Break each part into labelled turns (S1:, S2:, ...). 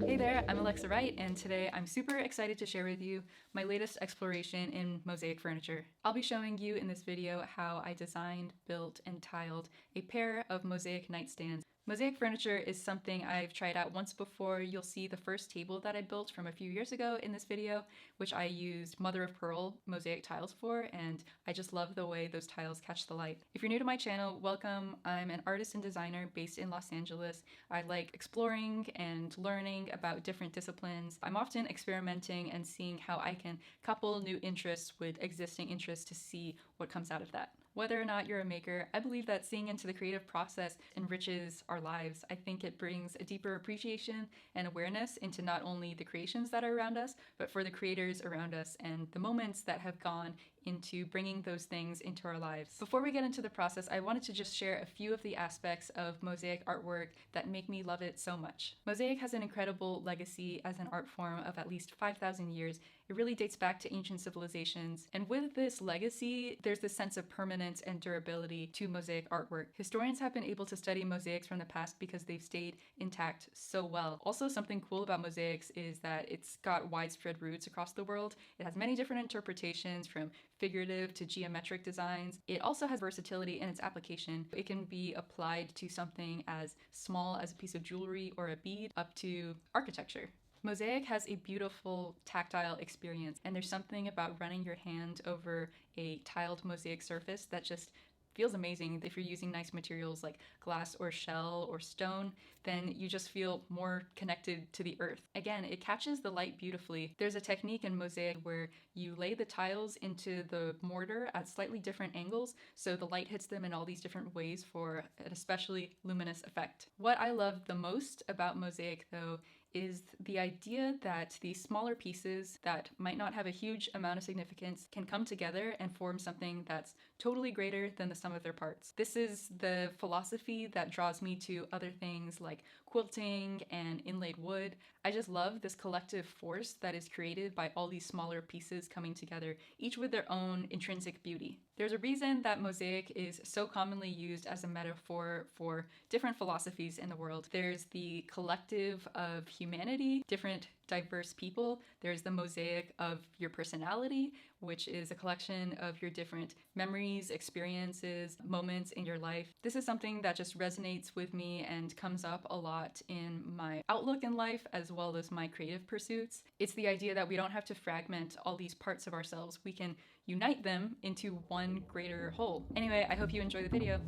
S1: Hey there, I'm Alexa Wright, and today I'm super excited to share with you my latest exploration in mosaic furniture. I'll be showing you in this video how I designed, built, and tiled a pair of mosaic nightstands. Mosaic furniture is something I've tried out once before. You'll see the first table that I built from a few years ago in this video, which I used mother of pearl mosaic tiles for, and I just love the way those tiles catch the light. If you're new to my channel, welcome. I'm an artist and designer based in Los Angeles. I like exploring and learning about different disciplines. I'm often experimenting and seeing how I can couple new interests with existing interests to see what comes out of that. Whether or not you're a maker, I believe that seeing into the creative process enriches our lives. I think it brings a deeper appreciation and awareness into not only the creations that are around us, but for the creators around us and the moments that have gone into bringing those things into our lives. Before we get into the process, I wanted to just share a few of the aspects of mosaic artwork that make me love it so much. Mosaic has an incredible legacy as an art form of at least 5,000 years. It really dates back to ancient civilizations. And with this legacy, there's this sense of permanence and durability to mosaic artwork. Historians have been able to study mosaics from the past because they've stayed intact so well. Also, something cool about mosaics is that it's got widespread roots across the world. It has many different interpretations, from figurative to geometric designs. It also has versatility in its application. It can be applied to something as small as a piece of jewelry or a bead up to architecture. Mosaic has a beautiful tactile experience, and there's something about running your hand over a tiled mosaic surface that just feels amazing. If you're using nice materials like glass or shell or stone, then you just feel more connected to the earth. Again, it catches the light beautifully. There's a technique in mosaic where you lay the tiles into the mortar at slightly different angles, so the light hits them in all these different ways for an especially luminous effect. What I love the most about mosaic, though, is the idea that these smaller pieces that might not have a huge amount of significance can come together and form something that's totally greater than the sum of their parts. This is the philosophy that draws me to other things like quilting and inlaid wood. I just love this collective force that is created by all these smaller pieces coming together, each with their own intrinsic beauty. There's a reason that mosaic is so commonly used as a metaphor for different philosophies in the world. There's the collective of humanity, different diverse people. There's the mosaic of your personality, which is a collection of your different memories, experiences, moments in your life. This is something that just resonates with me and comes up a lot in my outlook in life as well as my creative pursuits. It's the idea that we don't have to fragment all these parts of ourselves. We can unite them into one greater whole. Anyway, I hope you enjoy the video.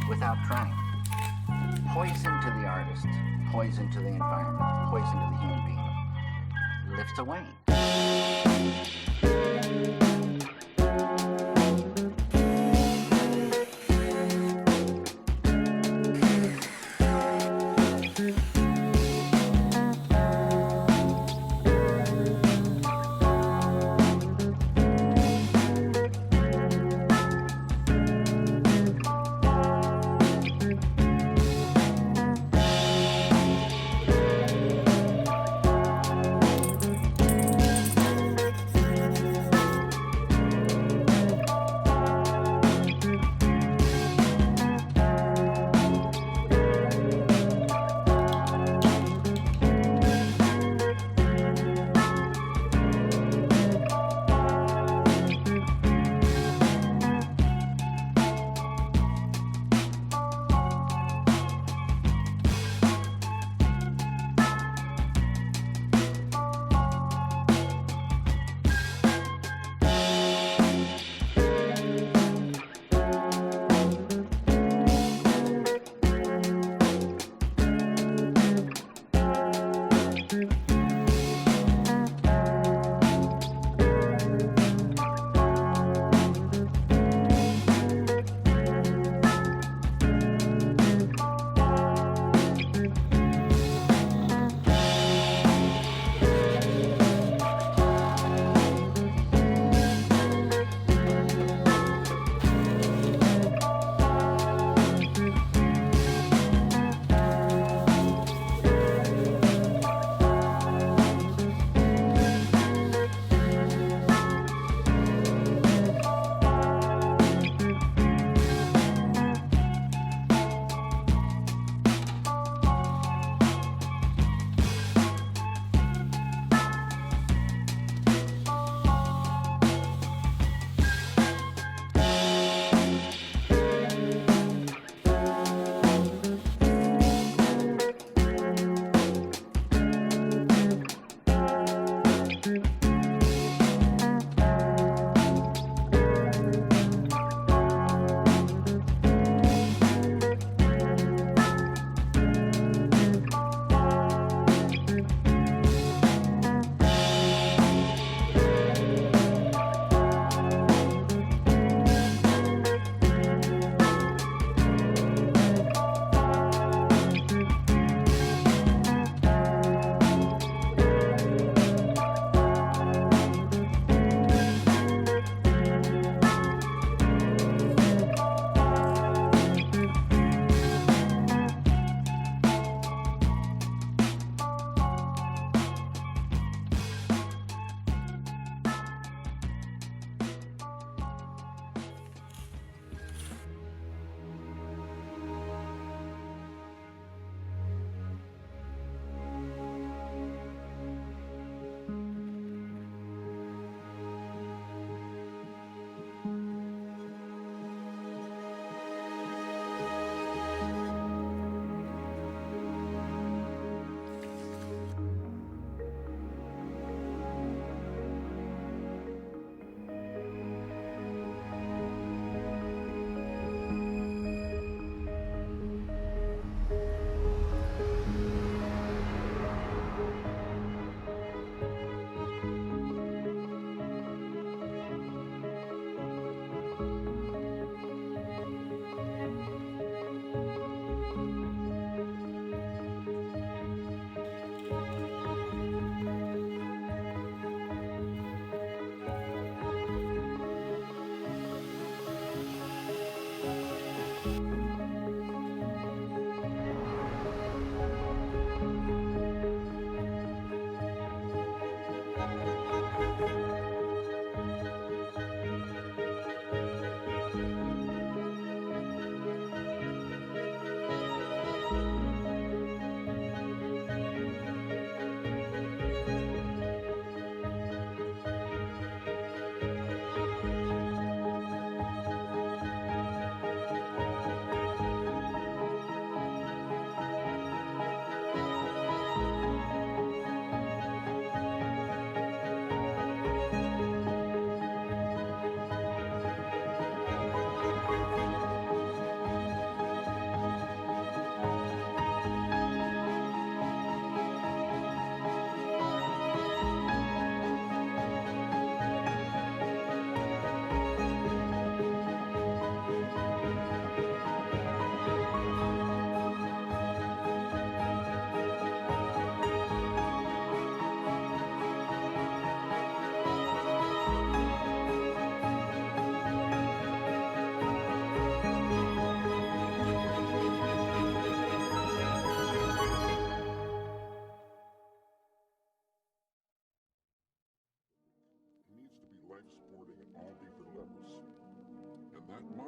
S2: Without trying. Poison to the artist, poison to the environment, poison to the human being. Lift away.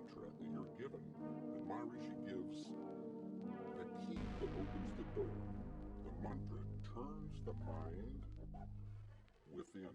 S3: mantra that you're given. And Maharishi gives the key that opens the door. The mantra turns the mind within.